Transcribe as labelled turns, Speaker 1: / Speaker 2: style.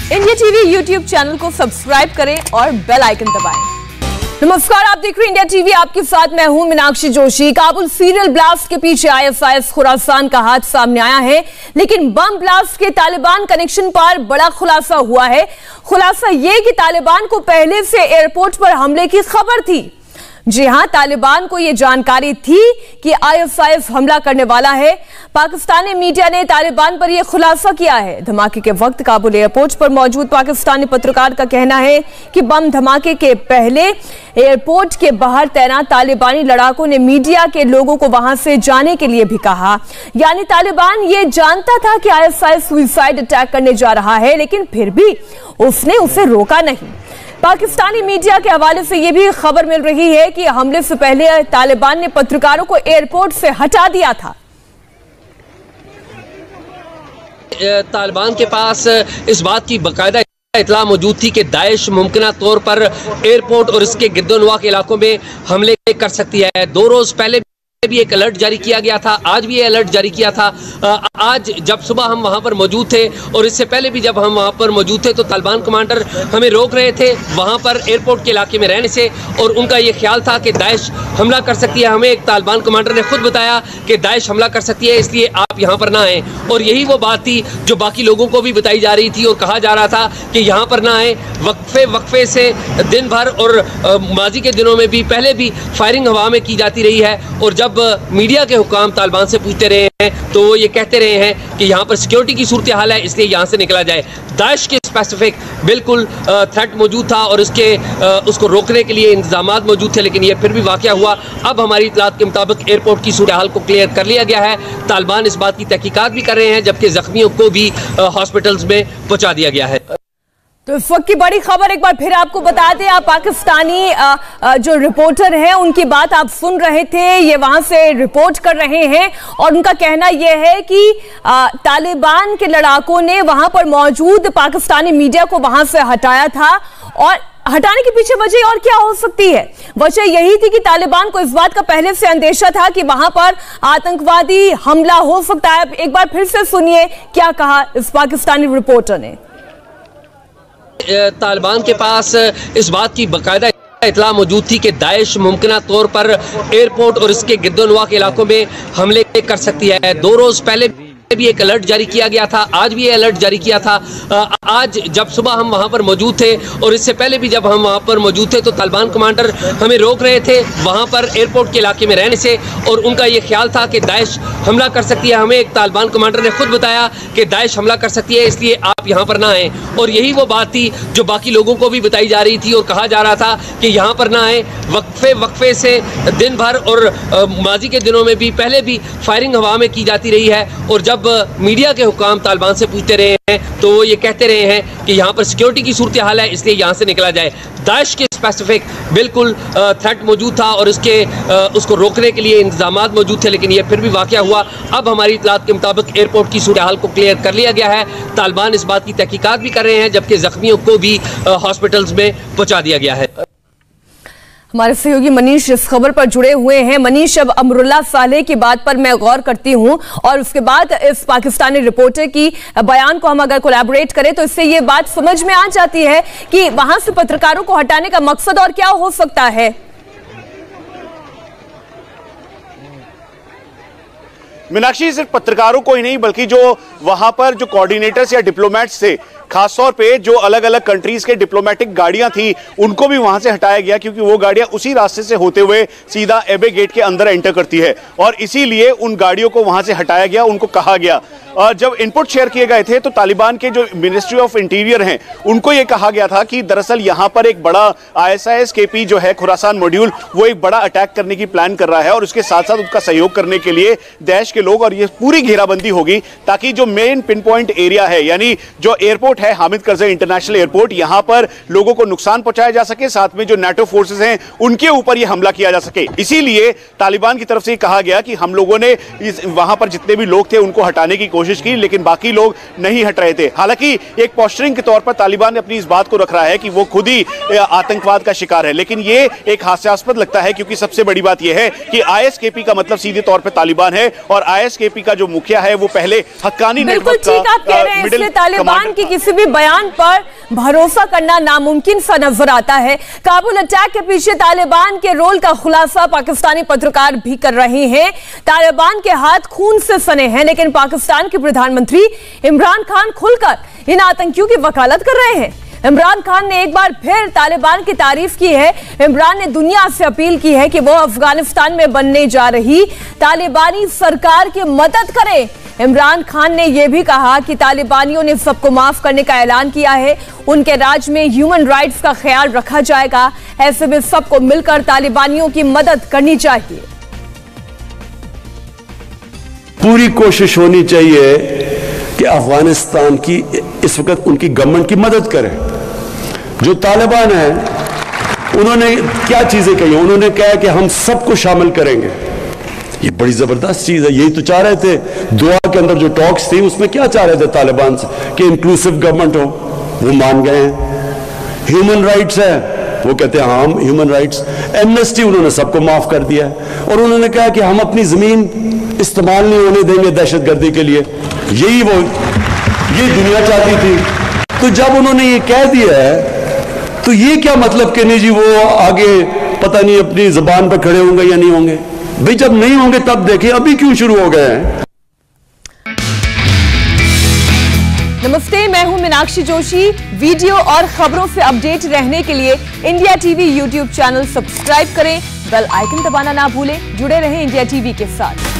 Speaker 1: India TV YouTube channel को subscribe करें और बेल आइकन दबाएं। नमस्कार, आप देख रहे हैं इंडिया टीवी। आपके साथ मैं हूं मीनाक्षी जोशी। काबुल सीरियल ब्लास्ट के पीछे ISIS खुरासान का हाथ सामने आया है, लेकिन बम ब्लास्ट के तालिबान कनेक्शन पर बड़ा खुलासा हुआ है। खुलासा यह कि तालिबान को पहले से एयरपोर्ट पर हमले की खबर थी। जी हां, तालिबान को यह जानकारी थी कि ISIS हमला करने वाला है। पाकिस्तानी मीडिया ने तालिबान पर यह खुलासा किया है। धमाके के वक्त काबुल एयरपोर्ट पर मौजूद पाकिस्तानी पत्रकार का कहना है कि बम धमाके के पहले एयरपोर्ट के बाहर तैनात तालिबानी लड़ाकों ने मीडिया के लोगों को वहां से जाने के लिए भी कहा। यानी तालिबान यह जानता था कि ISIS सुसाइड अटैक करने जा रहा है, लेकिन फिर भी उसने उसे रोका नहीं। पाकिस्तानी मीडिया के हवाले से यह भी खबर मिल रही है कि हमले से पहले तालिबान ने पत्रकारों को एयरपोर्ट से हटा दिया था।
Speaker 2: तालिबान के पास इस बात की बाकायदा इतला मौजूद थी कि दाइश मुमकिन तौर पर एयरपोर्ट और इसके गिरदोनवा के इलाकों में हमले कर सकती है। 2 रोज पहले भी एक अलर्ट जारी किया गया था, आज भी अलर्ट जारी किया था। आज जब सुबह हम वहां पर मौजूद थे और इससे पहले भी जब हम वहां पर मौजूद थे तो तालिबान कमांडर हमें रोक रहे थे वहां पर एयरपोर्ट के इलाके में रहने से, और उनका ये ख्याल था कि दाइश हमला कर सकती है। हमें एक तालिबान कमांडर ने खुद बताया कि दाइश हमला कर सकती है, इसलिए आप यहाँ पर ना आए। और यही वो बात थी जो बाकी लोगों को भी बताई जा रही थी और कहा जा रहा था कि यहाँ पर ना आए। वक्फे से दिन भर और माजी के दिनों में भी पहले भी फायरिंग हवा में की जाती रही है, और जब मीडिया के हुकाम तालिबान से पूछते रहे हैं तो ये कहते रहे हैं कि यहाँ पर सिक्योरिटी की सूरत हाल है, इसलिए यहाँ से निकला जाए। दाइश के स्पेसिफिक बिल्कुल थ्रेट मौजूद था और उसको रोकने के लिए इंतजामात मौजूद थे, लेकिन ये फिर भी वाक़या हुआ। अब हमारी इत्तलात के मुताबिक एयरपोर्ट की सूरत हाल को क्लियर कर लिया गया है। तालिबान इस बात की तहकीकात भी कर रहे हैं, जबकि जख्मियों को भी हॉस्पिटल्स में पहुँचा दिया गया है।
Speaker 1: तो इस वक्त की बड़ी खबर एक बार फिर आपको बता दें। आप पाकिस्तानी जो रिपोर्टर हैं उनकी बात आप सुन रहे थे, ये वहां से रिपोर्ट कर रहे हैं और उनका कहना यह है कि तालिबान के लड़ाकों ने वहां पर मौजूद पाकिस्तानी मीडिया को वहां से हटाया था। और हटाने के पीछे वजह और क्या हो सकती है? वजह यही थी कि तालिबान को इस बात का पहले से अंदेशा था कि वहां पर आतंकवादी हमला हो सकता है। एक बार फिर से सुनिए क्या कहा इस पाकिस्तानी रिपोर्टर ने।
Speaker 2: तालिबान के पास इस बात की बाकायदा इतला मौजूद थी कि दाइश मुमकिन तौर पर एयरपोर्ट और इसके गिरदोनवा के इलाकों में हमले कर सकती है। 2 रोज पहले भी एक अलर्ट जारी किया गया था, आज भी अलर्ट जारी किया था। आज जब सुबह हम वहां पर मौजूद थे और इससे पहले भी जब हम वहां पर मौजूद थे तो तालिबान कमांडर हमें रोक रहे थे वहां पर एयरपोर्ट के इलाके में रहने से, और उनका ये ख्याल था कि दाइश हमला कर सकती है। हमें एक तालिबान कमांडर ने खुद बताया कि दाइश हमला कर सकती है, इसलिए आप यहाँ पर ना आए। और यही वो बात थी जो बाकी लोगों को भी बताई जा रही थी और कहा जा रहा था कि यहाँ पर ना आए। वक्फे से दिन भर और माजी के दिनों में भी पहले भी फायरिंग हवा में की जाती रही है, और जब मीडिया के हुकाम तालिबान से पूछते रहे हैं तो ये कहते रहे हैं कि यहाँ पर सिक्योरिटी की सूरत हाल है, इसलिए यहाँ से निकला जाए। दाइश के स्पेसिफिक बिल्कुल थ्रेट मौजूद था और उसको रोकने के लिए इंतजामात मौजूद थे, लेकिन ये फिर भी वाक़या हुआ। अब हमारी इत्तलात के मुताबिक एयरपोर्ट की सूरत हाल को क्लियर कर लिया गया है। तालिबान इस बात की तहकीकात भी कर रहे हैं, जबकि जख्मियों को भी हॉस्पिटल्स में पहुँचा दिया गया है।
Speaker 1: हमारे सहयोगी मनीष इस खबर पर जुड़े हुए हैं। मनीष, अब अमरुल्लाह सालेह की बात पर मैं गौर करती हूं और उसके बाद इस पाकिस्तानी रिपोर्टर की बयान को हम अगर कोलैबोरेट करें तो इससे ये बात समझ में आ जाती है कि वहां से पत्रकारों को हटाने का मकसद और क्या हो सकता है।
Speaker 3: मीनाक्षी, सिर्फ पत्रकारों को ही नहीं बल्कि जो वहां पर जो कोऑर्डिनेटर्स या डिप्लोमेट्स थे, खासतौर पे जो अलग अलग कंट्रीज के डिप्लोमेटिक गाड़ियां थी, उनको भी वहां से हटाया गया, क्योंकि वो गाड़ियां उसी रास्ते से होते हुए सीधा एबे गेट के अंदर एंटर करती है और इसीलिए उन गाड़ियों को वहां से हटाया गया। उनको कहा गया, जब इनपुट शेयर किए गए थे तो तालिबान के जो मिनिस्ट्री ऑफ इंटीरियर हैं उनको ये कहा गया था कि दरअसल यहां पर एक बड़ा ISIS KP जो है खुरासान मॉड्यूल, वो एक बड़ा अटैक करने की प्लान कर रहा है और उसके साथ साथ उसका सहयोग करने के लिए दाइश के लोग, और ये पूरी घेराबंदी होगी ताकि जो मेन पिन पॉइंट एरिया है, यानी जो एयरपोर्ट है हामिद करज़ई इंटरनेशनल एयरपोर्ट, यहां पर लोगों को नुकसान पहुंचाया जा सके, साथ में जो NATO फोर्सेस हैं उनके ऊपर यह हमला किया जा सके। इसीलिए तालिबान की तरफ से कहा गया कि हम लोगों ने वहां पर जितने भी लोग थे उनको हटाने की कोशिश कोशिश की, लेकिन बाकी लोग नहीं हट रहे थे। हालांकि एक पोस्टरिंग के तौर पर तालिबान ने अपनी इस बात को रख रहा है कि वो खुद ही आतंकवाद का शिकार है, लेकिन ये एक हास्यास्पद लगता है, क्योंकि सबसे बड़ी बात यह है कि आईएसकेपी का मतलब सीधे तौर पर तालिबान है, और आईएसकेपी का जो मुखिया है वो पहले हक्कानी नेटवर्क का
Speaker 1: मिडिल तालिबान की किसी भी बयान पर भरोसा करना नामुमकिन सा नजर आता है। काबुल अटैक के पीछे तालिबान के रोल का खुलासा पाकिस्तानी पत्रकार भी कर रहे हैं। तालिबान के हाथ खून से सने हैं, लेकिन पाकिस्तान के प्रधानमंत्री इमरान खान खुलकर इन आतंकियों की वकालत कर रहे हैं। इमरान खान ने एक बार फिर तालिबान की तारीफ की है। इमरान ने दुनिया से अपील की है कि वो अफगानिस्तान में बनने जा रही तालिबानी सरकार की मदद करे। इमरान खान ने यह भी कहा कि तालिबानियों ने सबको माफ करने का ऐलान किया है, उनके राज में ह्यूमन राइट्स का ख्याल रखा जाएगा, ऐसे में सबको मिलकर तालिबानियों की मदद करनी चाहिए।
Speaker 4: पूरी कोशिश होनी चाहिए कि अफगानिस्तान की इस वक्त उनकी गवर्नमेंट की मदद करें। जो तालिबान है उन्होंने क्या चीजें कही, उन्होंने कहा कि हम सबको शामिल करेंगे। ये बड़ी जबरदस्त चीज है, यही तो चाह रहे थे। दुआ के अंदर जो टॉक्स थी उसमें क्या चाह रहे थे तालिबान से कि इंक्लूसिव गवर्नमेंट हो, वो मान गए हैं। ह्यूमन राइट्स है, वो कहते हैं हाँ ह्यूमन राइट्स। एमनेस्टी उन्होंने सबको माफ कर दिया, और उन्होंने कहा कि हम अपनी जमीन इस्तेमाल नहीं होने देंगे दहशतगर्दी के लिए। यही वो ये दुनिया चाहती थी। तो जब उन्होंने ये कह दिया है तो ये क्या मतलब कि नहीं जी वो आगे पता नहीं अपनी जुबान पर खड़े होंगे या नहीं होंगे। भाई जब नहीं होंगे तब देखें, अभी क्यों शुरू हो गए हैं।
Speaker 1: नमस्ते, मैं हूं मीनाक्षी जोशी। वीडियो और खबरों से अपडेट रहने के लिए India TV YouTube channel subscribe करें, बेल आइकन दबाना ना भूलें। जुड़े रहें इंडिया टीवी के साथ।